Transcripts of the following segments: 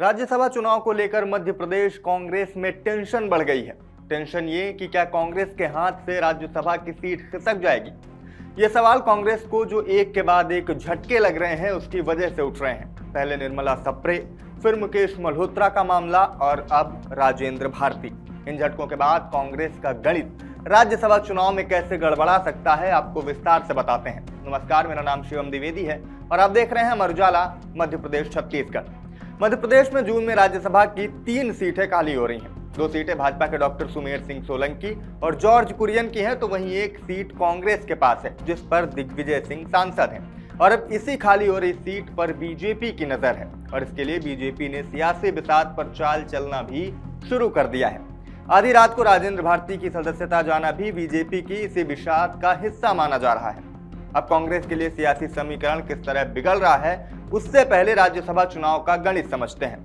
राज्यसभा चुनाव को लेकर मध्य प्रदेश कांग्रेस में टेंशन बढ़ गई है। टेंशन ये कि क्या कांग्रेस के हाथ से राज्यसभा की सीट खिसक जाएगी। ये सवाल कांग्रेस को जो एक के बाद एक झटके लग रहे हैं उसकी वजह से उठ रहे हैं। पहले निर्मला सप्रे, फिर मुकेश मल्होत्रा का मामला और अब राजेंद्र भारती। इन झटकों के बाद कांग्रेस का गणित राज्यसभा चुनाव में कैसे गड़बड़ा सकता है, आपको विस्तार से बताते हैं। नमस्कार, मेरा नाम शिवम द्विवेदी है और आप देख रहे हैं अमर उजाला मध्य प्रदेश छत्तीसगढ़। मध्य प्रदेश में जून में राज्यसभा की 3 सीटें खाली हो रही हैं। 2 सीटें भाजपा के डॉक्टर सुमेर सिंह सोलंकी और जॉर्ज कुरियन की हैं, तो वहीं एक सीट कांग्रेस के पास है जिस पर दिग्विजय सिंह सांसद हैं। और अब इसी खाली हो रही सीट पर बीजेपी की नजर है और इसके लिए बीजेपी ने सियासी बिसात पर चाल चलना भी शुरू कर दिया है। आधी रात को राजेंद्र भारती की सदस्यता जाना भी बीजेपी की इसी बिसात का हिस्सा माना जा रहा है। अब कांग्रेस के लिए सियासी समीकरण किस तरह बिगड़ रहा है, उससे पहले राज्यसभा चुनाव का गणित समझते हैं।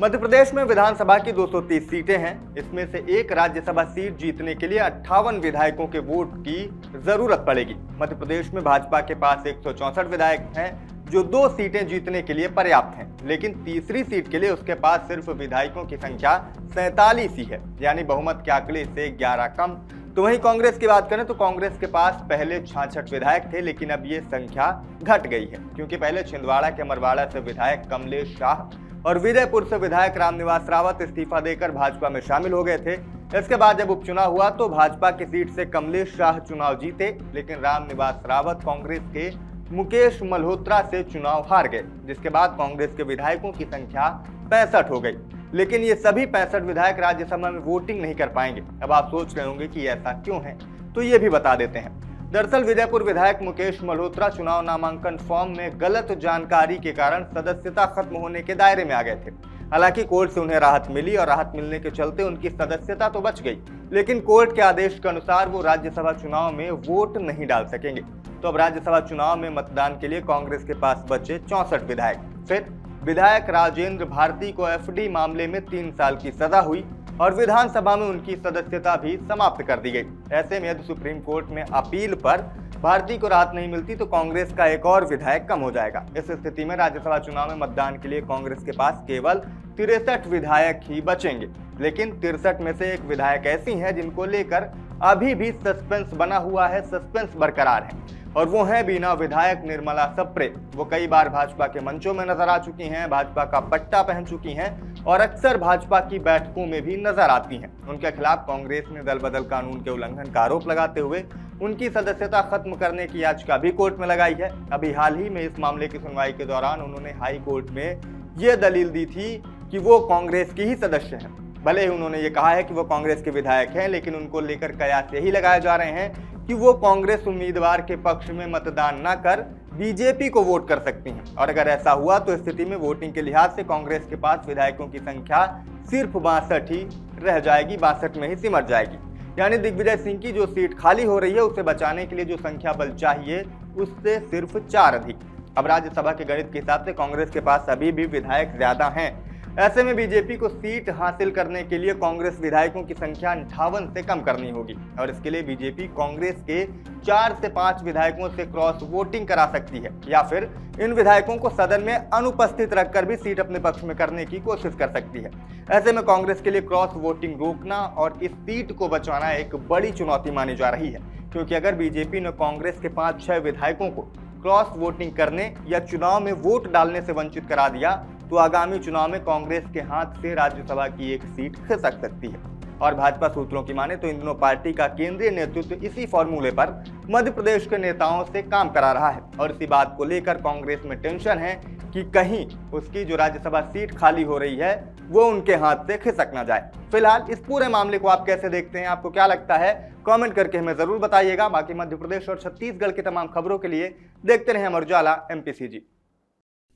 मध्य प्रदेश में विधानसभा की 230 सीटें हैं। इसमें से एक राज्यसभा सीट जीतने के लिए 58 विधायकों के वोट की जरूरत पड़ेगी। मध्य प्रदेश में भाजपा के पास 164 विधायक हैं जो 2 सीटें जीतने के लिए पर्याप्त हैं, लेकिन तीसरी सीट के लिए उसके पास सिर्फ विधायकों की संख्या 47 ही है, यानी बहुमत के आंकड़े से 11 कम। तो वहीं कांग्रेस की बात करें तो कांग्रेस के पास पहले 66 विधायक थे, लेकिन अब ये संख्या घट गई है, क्योंकि पहले छिंदवाड़ा के मरवाड़ा से विधायक कमलेश शाह और विजयपुर से विधायक रामनिवास रावत इस्तीफा देकर भाजपा में शामिल हो गए थे। इसके बाद जब उपचुनाव हुआ तो भाजपा की सीट से कमलेश शाह चुनाव जीते, लेकिन रामनिवास रावत कांग्रेस के मुकेश मल्होत्रा से चुनाव हार गए, जिसके बाद कांग्रेस के विधायकों की संख्या 65 हो गई। लेकिन ये सभी 65 विधायक राज्यसभा में वोटिंग नहीं कर पाएंगे। अब आप सोच रहे होंगे कि ऐसा क्यों है, तो ये भी बता देते हैं। दरअसल विजयपुर विधायक मुकेश मल्होत्रा चुनाव नामांकन फॉर्म में गलत जानकारी के कारण सदस्यता खत्म होने के दायरे में आ गए थे। हालांकि कोर्ट से उन्हें राहत मिली और राहत मिलने के चलते उनकी सदस्यता तो बच गई, लेकिन कोर्ट के आदेश के अनुसार वो राज्यसभा चुनाव में वोट नहीं डाल सकेंगे। तो अब राज्यसभा चुनाव में मतदान के लिए कांग्रेस के पास बचे 64 विधायक। फिर विधायक राजेंद्र भारती को एफडी मामले में 3 साल की सजा हुई और विधानसभा में उनकी सदस्यता भी समाप्त कर दी गई। ऐसे में यदि सुप्रीम कोर्ट में अपील पर भारती को राहत नहीं मिलती तो कांग्रेस का एक और विधायक कम हो जाएगा। इस स्थिति में राज्यसभा चुनाव में मतदान के लिए कांग्रेस के पास केवल 63 विधायक ही बचेंगे, लेकिन 63 में से एक विधायक ऐसी हैं जिनको लेकर अभी भी सस्पेंस बना हुआ है, सस्पेंस बरकरार है, और वो है बीना विधायक निर्मला सप्रे। वो कई बार भाजपा के मंचों में नजर आ चुकी हैं, भाजपा का पट्टा पहन चुकी हैं और अक्सर भाजपा की बैठकों में भी नजर आती हैं। उनके खिलाफ कांग्रेस ने दल बदल कानून के उल्लंघन का आरोप लगाते हुए उनकी सदस्यता खत्म करने की याचिका भी कोर्ट में लगाई है। अभी हाल ही में इस मामले की सुनवाई के दौरान उन्होंने हाई कोर्ट में ये दलील दी थी कि वो कांग्रेस की ही सदस्य हैं। भले ही उन्होंने ये कहा है कि वो कांग्रेस के विधायक हैं, लेकिन उनको लेकर कयास यही लगाए जा रहे हैं कि वो कांग्रेस उम्मीदवार के पक्ष में मतदान न कर बीजेपी को वोट कर सकती हैं। और अगर ऐसा हुआ तो स्थिति में वोटिंग के लिहाज से कांग्रेस के पास विधायकों की संख्या सिर्फ 62 ही रह जाएगी, 62 में ही सिमट जाएगी। यानी दिग्विजय सिंह की जो सीट खाली हो रही है उसे बचाने के लिए जो संख्या बल चाहिए उससे सिर्फ 4 अधिक। अब राज्यसभा के गणित के हिसाब से कांग्रेस के पास अभी भी विधायक ज्यादा हैं। ऐसे में बीजेपी को सीट हासिल करने के लिए कांग्रेस विधायकों की संख्या 58 से कम करनी होगी और इसके लिए बीजेपी कांग्रेस के 4 से 5 विधायकों से क्रॉस वोटिंग करा सकती है, या फिर इन विधायकों को सदन में अनुपस्थित रखकर भी सीट अपने पक्ष में करने की कोशिश कर सकती है। ऐसे में कांग्रेस के लिए क्रॉस वोटिंग रोकना और इस सीट को बचाना एक बड़ी चुनौती मानी जा रही है, क्योंकि अगर बीजेपी ने कांग्रेस के 5-6 विधायकों को क्रॉस वोटिंग करने या चुनाव में वोट डालने से वंचित करा दिया तो आगामी चुनाव में कांग्रेस के हाथ से राज्यसभा की एक सीट खिसक सकती है। और भाजपा सूत्रों की माने तो इन दिनों पार्टी का केंद्रीय नेतृत्व इसी फॉर्मूले पर मध्य प्रदेश के नेताओं से काम करा रहा है और इसी बात को लेकर कांग्रेस में टेंशन है कि कहीं उसकी जो राज्यसभा सीट खाली हो रही है वो उनके हाथ से खिसक ना जाए। फिलहाल इस पूरे मामले को आप कैसे देखते हैं, आपको क्या लगता है, कमेंट करके हमें जरूर बताइएगा। बाकी मध्य प्रदेश और छत्तीसगढ़ की तमाम खबरों के लिए देखते रहें अमर उजाला MPCG।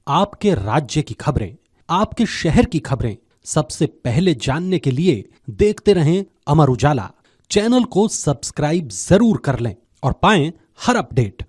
आपके राज्य की खबरें, आपके शहर की खबरें सबसे पहले जानने के लिए देखते रहें अमर उजाला। चैनल को सब्सक्राइब जरूर कर लें और पाएं हर अपडेट।